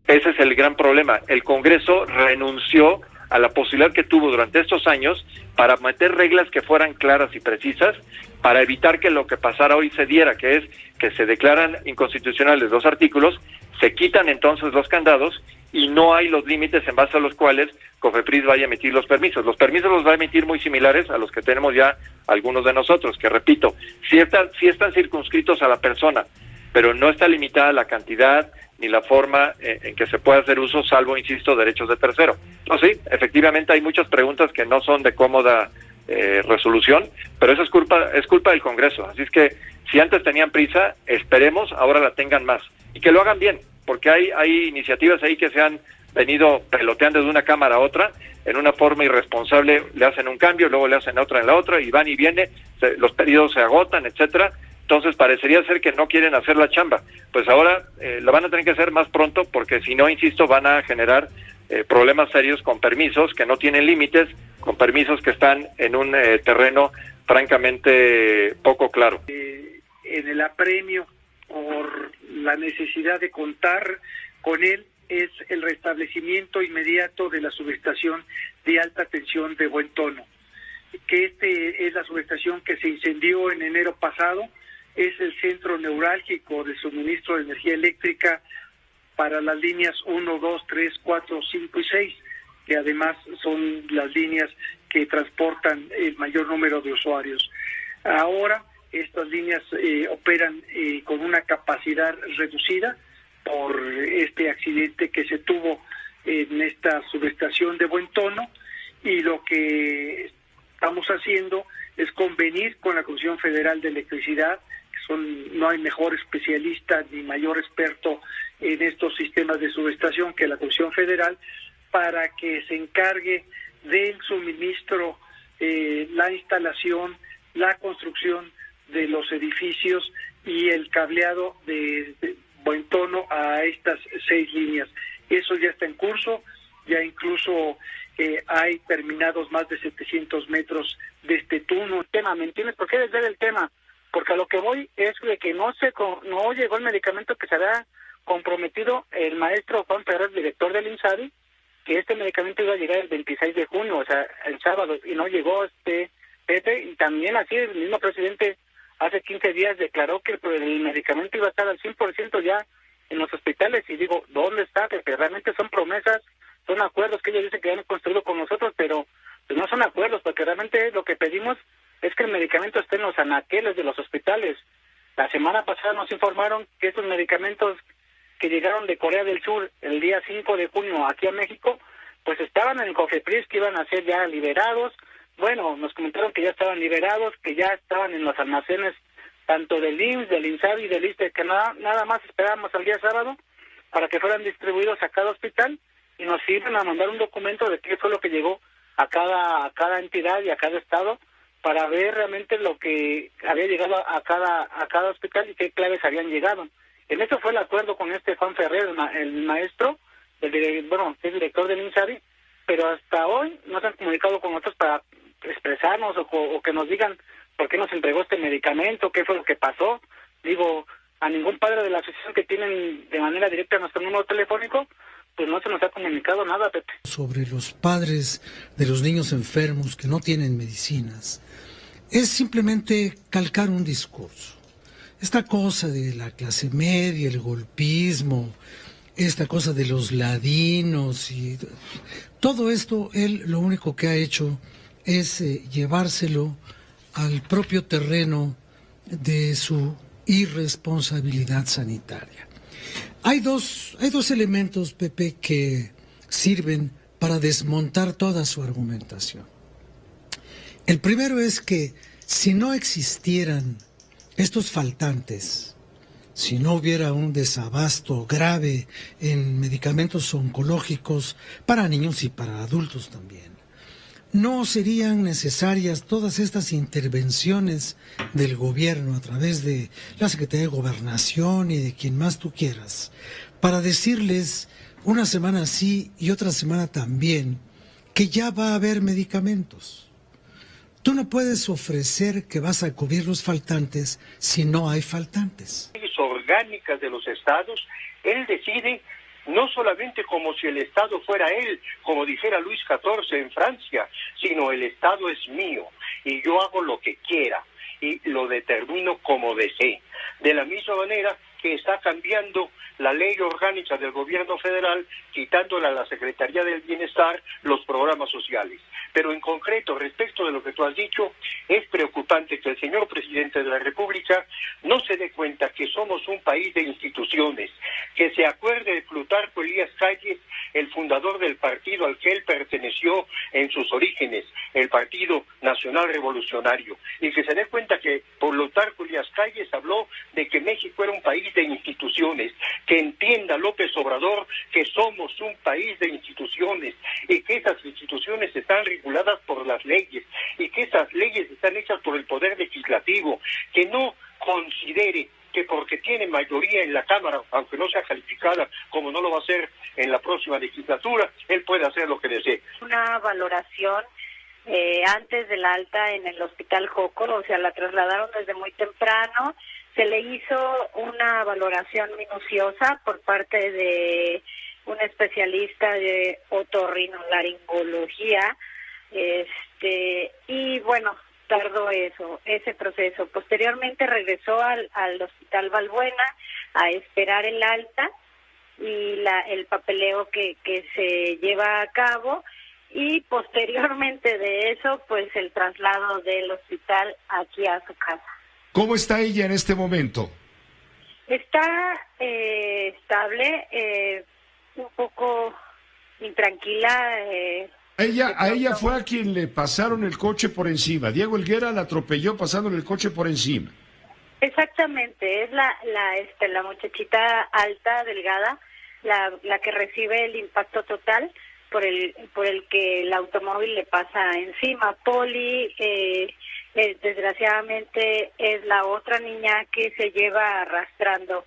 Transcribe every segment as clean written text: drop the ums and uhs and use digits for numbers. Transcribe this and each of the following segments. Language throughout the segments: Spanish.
Ese es el gran problema. El Congreso renunció a la posibilidad que tuvo durante estos años para meter reglas que fueran claras y precisas, para evitar que lo que pasara hoy se diera, que es que se declaran inconstitucionales los artículos, se quitan entonces los candados y no hay los límites en base a los cuales COFEPRIS vaya a emitir los permisos. Los permisos los va a emitir muy similares a los que tenemos ya algunos de nosotros, que repito, sí están circunscritos a la persona, pero no está limitada la cantidad ni la forma en que se puede hacer uso, salvo, insisto, derechos de tercero. Entonces, sí, efectivamente hay muchas preguntas que no son de cómoda resolución, pero eso es culpa del Congreso. Así es que si antes tenían prisa, esperemos ahora la tengan más y que lo hagan bien, porque hay iniciativas ahí que se han venido peloteando de una cámara a otra, en una forma irresponsable le hacen un cambio, luego le hacen otra en la otra, y van y viene, los pedidos se agotan, etcétera. Entonces parecería ser que no quieren hacer la chamba. Pues ahora la van a tener que hacer más pronto, porque si no, insisto, van a generar problemas serios con permisos que no tienen límites, con permisos que están en un terreno francamente poco claro. En el apremio por la necesidad de contar con él es el restablecimiento inmediato de la subestación de alta tensión de Buen Tono, que es la subestación que se incendió en enero pasado. Es el centro neurálgico de suministro de energía eléctrica para las líneas 1, 2, 3, 4, 5 y 6, que además son las líneas que transportan el mayor número de usuarios. Ahora estas líneas operan con una capacidad reducida por este accidente que se tuvo en esta subestación de Buen Tono, y lo que estamos haciendo es convenir con la Comisión Federal de Electricidad. No hay mejor especialista ni mayor experto en estos sistemas de subestación que la Comisión Federal, para que se encargue del suministro, la instalación, la construcción de los edificios y el cableado de Buen Tono a estas 6 líneas. Eso ya está en curso, ya incluso hay terminados más de 700 metros de este túnel. ¿Me entiendes? ¿Por qué desviar el tema? Porque a lo que voy es de que no llegó el medicamento que se había comprometido el maestro Juan Ferrer, director del INSABI, que este medicamento iba a llegar el 26 de junio, o sea, el sábado, y no llegó Pepe, y también así el mismo presidente hace 15 días declaró que el medicamento iba a estar al 100% ya en los hospitales, y digo, ¿dónde está, Pepe? Realmente son promesas, son acuerdos que ellos dicen que han construido con nosotros, pero pues no son acuerdos, porque realmente lo que pedimos es que el medicamento esté en los anaqueles de los hospitales. La semana pasada nos informaron que estos medicamentos que llegaron de Corea del Sur el día 5 de junio aquí a México, pues estaban en el COFEPRIS, que iban a ser ya liberados. Bueno, nos comentaron que ya estaban liberados, que ya estaban en los almacenes tanto del IMSS, del INSABI y del ISSSTE, que nada más esperábamos al día sábado para que fueran distribuidos a cada hospital, y nos iban a mandar un documento de qué fue lo que llegó a cada entidad y a cada estado, para ver realmente lo que había llegado a cada hospital y qué claves habían llegado. En eso fue el acuerdo con Juan Ferrer, el maestro, que es director del INSABI, pero hasta hoy no se han comunicado con nosotros para expresarnos o que nos digan por qué nos entregó este medicamento, qué fue lo que pasó. Digo, a ningún padre de la asociación que tienen de manera directa nuestro número telefónico, pues no se nos ha comunicado nada, Pepe. Sobre los padres de los niños enfermos que no tienen medicinas, es simplemente calcar un discurso. Esta cosa de la clase media, el golpismo, esta cosa de los ladinos y todo esto, él lo único que ha hecho es llevárselo al propio terreno de su irresponsabilidad sanitaria. Hay dos elementos, Pepe, que sirven para desmontar toda su argumentación. El primero es que si no existieran estos faltantes, si no hubiera un desabasto grave en medicamentos oncológicos para niños y para adultos también, no serían necesarias todas estas intervenciones del gobierno a través de la Secretaría de Gobernación y de quien más tú quieras, para decirles una semana sí y otra semana también que ya va a haber medicamentos. Tú no puedes ofrecer que vas a cubrir los faltantes si no hay faltantes. Orgánicas de los estados, él decide no solamente como si el Estado fuera él, como dijera Luis XIV en Francia, sino el Estado es mío y yo hago lo que quiera y lo determino como desee. De la misma manera que está cambiando la ley orgánica del gobierno federal, quitándole a la Secretaría del Bienestar los programas sociales. Pero en concreto, respecto de lo que tú has dicho, es preocupante que el señor presidente de la República no se dé cuenta que somos un país de instituciones, que se acuerde de Plutarco Elías Calles, el fundador del partido al que él perteneció en sus orígenes, el Partido Nacional Revolucionario, y que se dé cuenta que Plutarco Elías Calles habló de que México era un país de instituciones, que entienda López Obrador que somos un país de instituciones y que esas instituciones están reguladas por las leyes y que esas leyes están hechas por el Poder Legislativo, que no considere que porque tiene mayoría en la Cámara, aunque no sea calificada, como no lo va a hacer en la próxima legislatura, él puede hacer lo que desee. Una valoración antes del alta en el Hospital Joco, o sea, la trasladaron desde muy temprano, se le hizo una valoración minuciosa por parte de un especialista de otorrinolaringología, y bueno, tardó ese proceso. Posteriormente regresó al Hospital Balbuena a esperar el alta y el papeleo que se lleva a cabo, y posteriormente de eso, pues el traslado del hospital aquí a su casa. ¿Cómo está ella en este momento? Está estable, un poco intranquila. A ella fue a quien le pasaron el coche por encima. Diego Helguera la atropelló pasándole el coche por encima. Exactamente, es la muchachita alta, delgada, la que recibe el impacto total por el que el automóvil le pasa encima. Poli, desgraciadamente, es la otra niña que se lleva arrastrando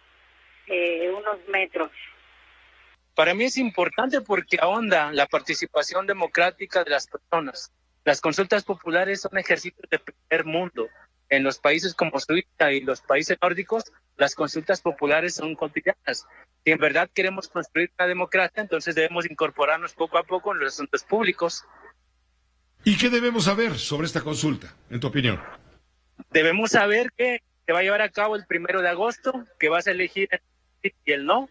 unos metros. Para mí es importante porque ahonda la participación democrática de las personas. Las consultas populares son ejercicios de primer mundo. En los países como Suiza y los países nórdicos, las consultas populares son cotidianas. Si en verdad queremos construir una democracia, entonces debemos incorporarnos poco a poco en los asuntos públicos. ¿Y qué debemos saber sobre esta consulta, en tu opinión? Debemos saber que se va a llevar a cabo el 1 de agosto, que vas a elegir el sí y el no.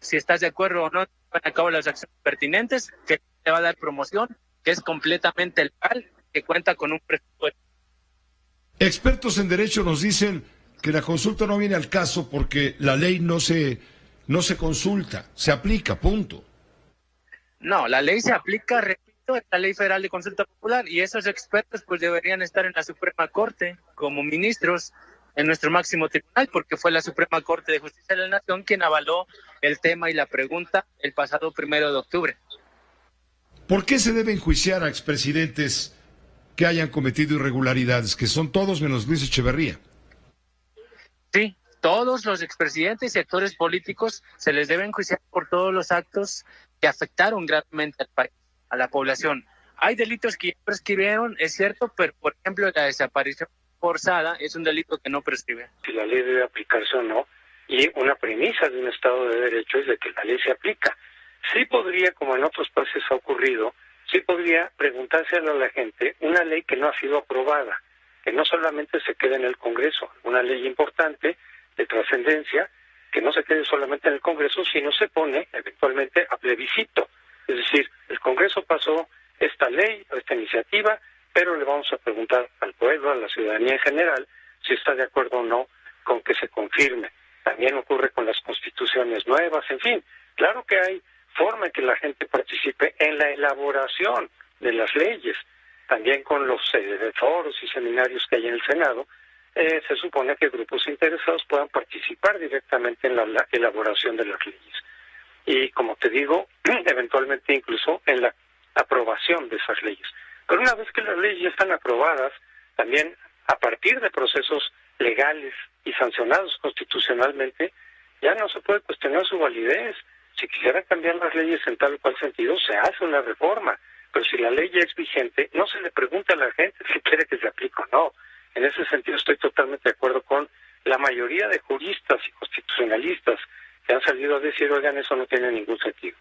Si estás de acuerdo o no, van a cabo las acciones pertinentes, que te va a dar promoción, que es completamente legal, que cuenta con un presupuesto. Expertos en derecho nos dicen que la consulta no viene al caso porque la ley no se consulta, se aplica, punto. No, la ley se aplica, repito, es la Ley Federal de Consulta Popular, y esos expertos pues deberían estar en la Suprema Corte como ministros en nuestro máximo tribunal, porque fue la Suprema Corte de Justicia de la Nación quien avaló el tema y la pregunta el pasado 1 de octubre. ¿Por qué se debe enjuiciar a expresidentes que hayan cometido irregularidades, que son todos menos Luis Echeverría? Sí, todos los expresidentes y actores políticos se les debe enjuiciar por todos los actos que afectaron gravemente al país, a la población. Hay delitos que ya prescribieron, es cierto, pero por ejemplo la desaparición forzada es un delito que no prescribe. Si la ley debe aplicarse o no, y una premisa de un Estado de Derecho es de que la ley se aplica. Sí podría, como en otros países ha ocurrido, sí podría preguntárselo a la gente una ley que no ha sido aprobada, que no solamente se quede en el Congreso, una ley importante de trascendencia, que no se quede solamente en el Congreso, sino se pone eventualmente a plebiscito. Es decir, el Congreso pasó esta ley, esta iniciativa, pero le vamos a preguntar al pueblo, a la ciudadanía en general, si está de acuerdo o no con que se confirme. También ocurre con las constituciones nuevas, en fin, claro que hay forma en que la gente participe en la elaboración de las leyes. También con los foros y seminarios que hay en el Senado, se supone que grupos interesados puedan participar directamente en la elaboración de las leyes. Y como te digo, eventualmente incluso en la aprobación de esas leyes. Pero una vez que las leyes ya están aprobadas, también a partir de procesos legales y sancionados constitucionalmente, ya no se puede cuestionar su validez. Si quisiera cambiar las leyes en tal o cual sentido, se hace una reforma. Pero si la ley ya es vigente, no se le pregunta a la gente si quiere que se aplique o no. En ese sentido estoy totalmente de acuerdo con la mayoría de juristas y constitucionalistas que han salido a decir, oigan, eso no tiene ningún sentido.